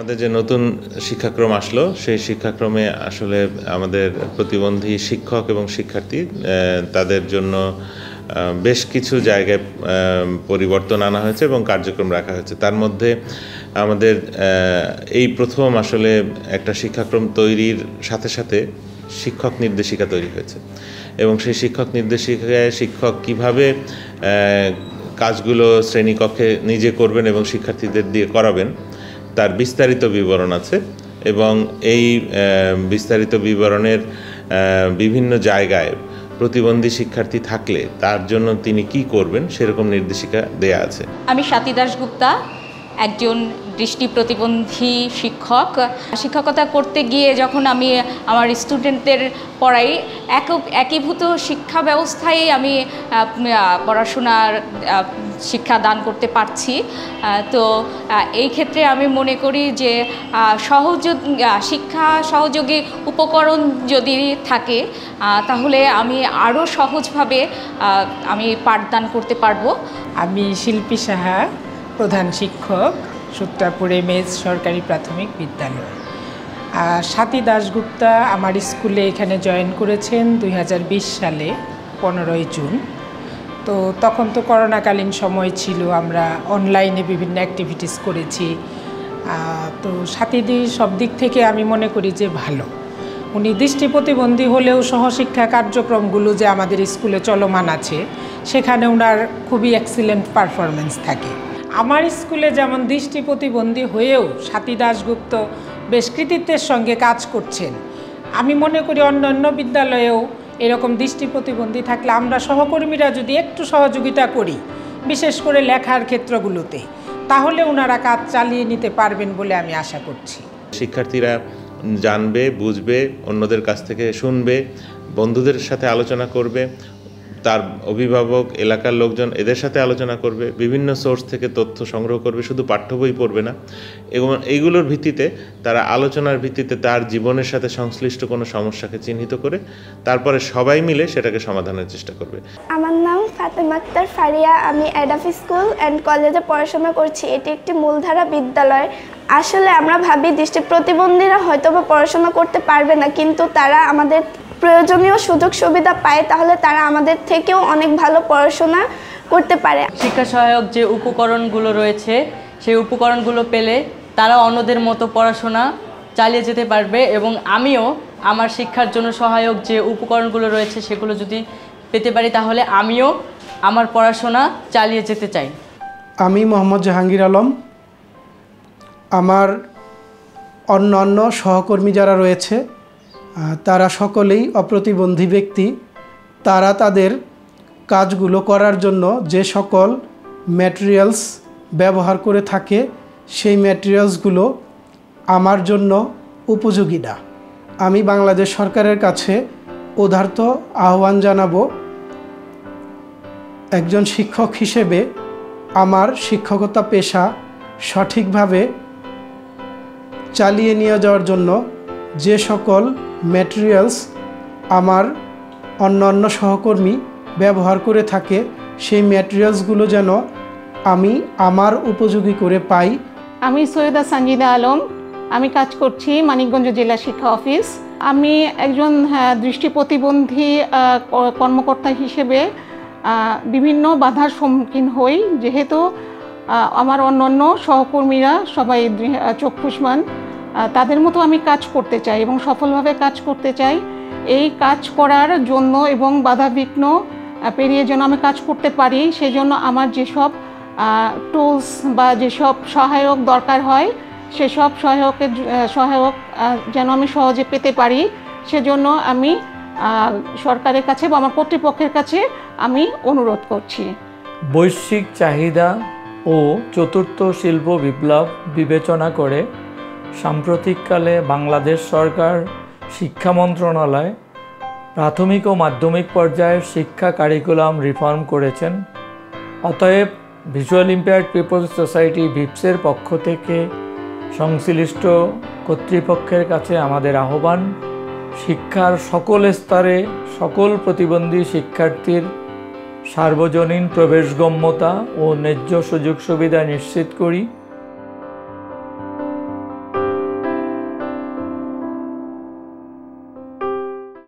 আমাদের যে নতুন শিক্ষাক্রম আসলো সেই শিক্ষাক্রমে আসলে আমাদের প্রতিবন্ধী শিক্ষক এবং শিক্ষার্থী তাদের জন্য বেশ কিছু জায়গায় পরিবর্তন আনা হয়েছে এবং কার্যক্রম রাখা হয়েছে। তার মধ্যে আমাদের এই প্রথম আসলে একটা শিক্ষাক্রম তৈরির সাথে সাথে শিক্ষক নির্দেশিকা তৈরি হয়েছে এবং সেই শিক্ষক নির্দেশিকায় শিক্ষক কিভাবে কাজগুলো শ্রেণীকক্ষে নিজে করবেন এবং শিক্ষার্থীদের দিয়ে করাবেন তার বিস্তারিত বিবরণ আছে এবং এই বিস্তারিত বিবরণের বিভিন্ন জায়গায় প্রতিবন্ধী শিক্ষার্থী থাকলে তার জন্য তিনি কি করবেন সেরকম নির্দেশিকা দেয়া আছে। আমি স্বাতী দাশগুপ্তা, একজন দৃষ্টি প্রতিবন্ধী শিক্ষক। শিক্ষকতা করতে গিয়ে যখন আমি আমার স্টুডেন্টদের পড়াই, একীভূত শিক্ষা ব্যবস্থায় আমি পড়াশোনার শিক্ষা দান করতে পারছি। তো এই ক্ষেত্রে আমি মনে করি যে শিক্ষা সহযোগী উপকরণ যদি থাকে তাহলে আমি আরও সহজভাবে আমি পাঠদান করতে পারবো। আমি শিল্পী সাহা, প্রধান শিক্ষক, সূত্রাপুর এমএস সরকারি প্রাথমিক বিদ্যালয়। স্বাতী দাশগুপ্তা আমার স্কুলে এখানে জয়েন করেছেন 2020 সালে 15ই জুন। তো তখন তো করোনাকালীন সময় ছিল, আমরা অনলাইনে বিভিন্ন অ্যাক্টিভিটিস করেছি। তো স্বাতীদি সব দিক থেকে আমি মনে করি যে ভালো। উনি দৃষ্টি প্রতিবন্ধী হলেও সহশিক্ষা কার্যক্রমগুলো যে আমাদের স্কুলে চলমান আছে সেখানে ওনার খুবই এক্সিলেন্ট পারফরমেন্স থাকে। আমার স্কুলে যেমন দৃষ্টি প্রতিবন্ধী হয়েও স্বাতী দাশগুপ্ত বেশ কৃতিত্বের সঙ্গে কাজ করছেন, আমি মনে করি অন্যান্য বিদ্যালয়েও এরকম দৃষ্টি প্রতিবন্ধী থাকলে আমরা সহকর্মীরা যদি একটু সহযোগিতা করি, বিশেষ করে লেখার ক্ষেত্রগুলোতে, তাহলে ওনারা কাজ চালিয়ে নিতে পারবেন বলে আমি আশা করছি। শিক্ষার্থীরা জানবে, বুঝবে, অন্যদের কাছ থেকে শুনবে, বন্ধুদের সাথে আলোচনা করবে, তার অভিভাবক, এলাকার লোকজন এদের সাথে আলোচনা করবে, বিভিন্ন সোর্স থেকে তথ্য সংগ্রহ করবে, শুধু পাঠ্য বই পড়বে না। এবং এইগুলোর ভিত্তিতে তারা আলোচনার ভিত্তিতে তার জীবনের সাথে সংশ্লিষ্ট কোনো সমস্যাকে চিহ্নিত করে তারপরে সবাই মিলে সেটাকে সমাধানের চেষ্টা করবে। আমার নাম ফাতেমা আক্তার ফারিয়া, আমি এডাফ স্কুল অ্যান্ড কলেজে পড়াশোনা করছি। এটি একটি মূলধারা বিদ্যালয়। আসলে আমরা ভাবি দৃষ্টি প্রতিবন্ধীরা হয়তো বা পড়াশোনা করতে পারবে না, কিন্তু তারা আমাদের প্রয়োজনীয় সুযোগ সুবিধা পায়, তাহলে তারা আমাদের থেকেও অনেক ভালো পড়াশোনা করতে পারে। শিক্ষা সহায়ক যে উপকরণগুলো রয়েছে সেই উপকরণগুলো পেলে তারা অন্যদের মতো পড়াশোনা চালিয়ে যেতে পারবে এবং আমিও আমার শিক্ষার জন্য সহায়ক যে উপকরণগুলো রয়েছে সেগুলো যদি পেতে পারি তাহলে আমিও আমার পড়াশোনা চালিয়ে যেতে চাই। আমি মোহাম্মদ জাহাঙ্গীর আলম। আমার অন্যান্য সহকর্মী যারা রয়েছে তারা সকলেই অপ্রতিবন্ধী ব্যক্তি। তারা তাদের কাজগুলো করার জন্য যে সকল ম্যাটেরিয়ালস ব্যবহার করে থাকে সেই ম্যাটেরিয়ালসগুলো আমার জন্য উপযোগী না। আমি বাংলাদেশ সরকারের কাছে উদারত আহ্বান জানাবো, একজন শিক্ষক হিসেবে আমার শিক্ষকতা পেশা সঠিকভাবে চালিয়ে নিয়ে যাওয়ার জন্য যে সকল ম্যাটেরিয়ালস আমার অন্যান্য সহকর্মী ব্যবহার করে থাকে সেই ম্যাটেরিয়ালসগুলো যেন আমি আমার উপযোগী করে পাই। আমি সৈয়দা সঞ্জিদা আলম, আমি কাজ করছি মানিকগঞ্জ জেলা শিক্ষা অফিস। আমি একজন দৃষ্টি প্রতিবন্ধী কর্মকর্তা হিসেবে বিভিন্ন বাধার সম্মুখীন হই, যেহেতু আমার অন্যান্য সহকর্মীরা সবাই চক্ষুষ্মান। তাদের মতো আমি কাজ করতে চাই এবং সফলভাবে কাজ করতে চাই। এই কাজ করার জন্য এবং বাধা বিঘ্ন পেরিয়ে যেন আমি কাজ করতে পারি, সেজন্য আমার যেসব টুলস বা যেসব সহায়ক দরকার হয় সেসব সহায়ক যেন আমি সহজে পেতে পারি, সেজন্য আমি সরকারের কাছে বা আমার কর্তৃপক্ষের কাছে আমি অনুরোধ করছি। বৈশ্বিক চাহিদা ও চতুর্থ শিল্প বিপ্লব বিবেচনা করে সাম্প্রতিককালে বাংলাদেশ সরকার শিক্ষা মন্ত্রণালয় প্রাথমিক ও মাধ্যমিক পর্যায়ের শিক্ষা কারিকুলাম রিফর্ম করেছেন। অতএব ভিজুয়াল ইম্পেয়ার্ড পিপলস সোসাইটি ভিপসের পক্ষ থেকে সংশ্লিষ্ট কর্তৃপক্ষের কাছে আমাদের আহ্বান, শিক্ষার সকল স্তরে সকল প্রতিবন্ধী শিক্ষার্থীর সার্বজনীন প্রবেশগম্যতা ও ন্যায্য সুযোগ সুবিধা নিশ্চিত করি।